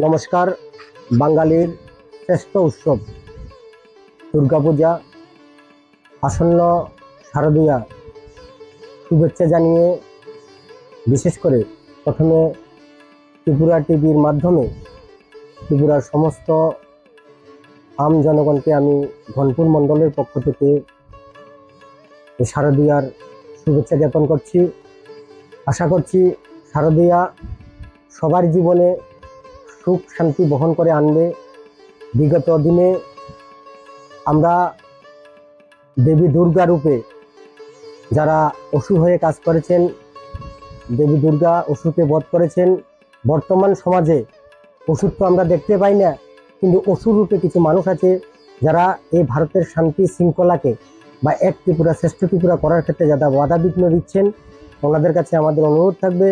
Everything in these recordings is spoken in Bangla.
নমস্কার। বাঙালির শ্রেষ্ঠ উৎসব দুর্গাপূজা আসন্ন শারদীয়া শুভেচ্ছা জানিয়ে বিশেষ করে প্রথমে ত্রিপুরা টিভির মাধ্যমে ত্রিপুরার সমস্ত আম জনগণকে আমি ধনপুর মণ্ডলের পক্ষ থেকে শারদীয়ার শুভেচ্ছা জ্ঞাপন করছি। আশা করছি শারদীয়া সবার জীবনে সুখ শান্তি বহন করে আনবে। বিগত দিনে আমরা দেবী দুর্গা রূপে যারা অসুর হয়ে কাজ করেছেন, দেবী দুর্গা অসুরকে বধ করেছেন। বর্তমান সমাজে অসুর তো আমরা দেখতে পাই না, কিন্তু অসুর রূপে কিছু মানুষ আছে যারা এই ভারতের শান্তি শৃঙ্খলাকে বা এক ত্রিপুরা শ্রেষ্ঠ ত্রিপুরা করার ক্ষেত্রে যারা বাধা বিঘ্ন দিচ্ছেন, ওনাদের কাছে আমাদের অনুরোধ থাকবে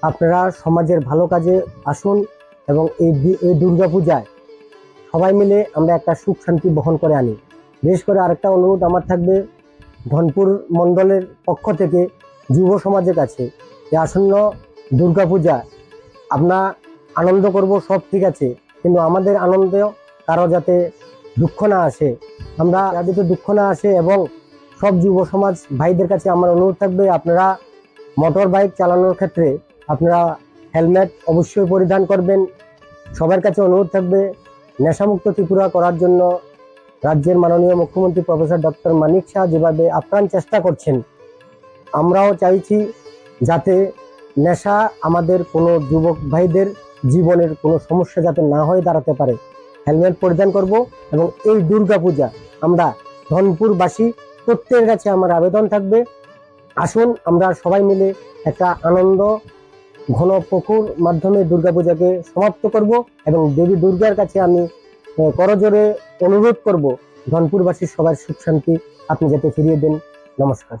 আপনারা সমাজের ভালো কাজে আসুন এবং এই দুর্গাপূজায় সবাই মিলে আমরা একটা সুখ শান্তি বহন করে আনি। বিশেষ করে আরেকটা অনুরোধ আমার থাকবে ধনপুর মণ্ডলের পক্ষ থেকে যুব সমাজের কাছে, যে আসন্ন দুর্গাপূজা আমরা আনন্দ করব, সব ঠিক আছে, কিন্তু আমাদের আনন্দ কারো যাতে দুঃখ না আসে, আমরা যাতে দুঃখ না আসে। এবং সব যুব সমাজ ভাইদের কাছে আমার অনুরোধ থাকবে আপনারা মোটর বাইক চালানোর ক্ষেত্রে আপনারা হেলমেট অবশ্যই পরিধান করবেন। সবার কাছে অনুরোধ থাকবে নেশামুক্ত ত্রিপুরা করার জন্য রাজ্যের মাননীয় মুখ্যমন্ত্রী প্রফেসর ডক্টর মানিক শাহ যেভাবে আপ্রাণ চেষ্টা করছেন, আমরাও চাইছি যাতে নেশা আমাদের কোনো যুবক ভাইদের জীবনের কোনো সমস্যা যাতে না হয়ে দাঁড়াতে পারে। হেলমেট পরিধান করব এবং এই দুর্গাপূজা আমরা ধনপুরবাসী প্রত্যেকের কাছে আমার আবেদন থাকবে, আসুন আমরা সবাই মিলে একটা আনন্দ ঘন পুকুর মাধ্যমে দুর্গাপূজাকে সমাপ্ত করব। এবং দেবী দুর্গার কাছে আমি করজোরে অনুরোধ করব ধনপুরবাসীর সবার সুখ শান্তি আপনি যাতে ফিরিয়ে দেন। নমস্কার।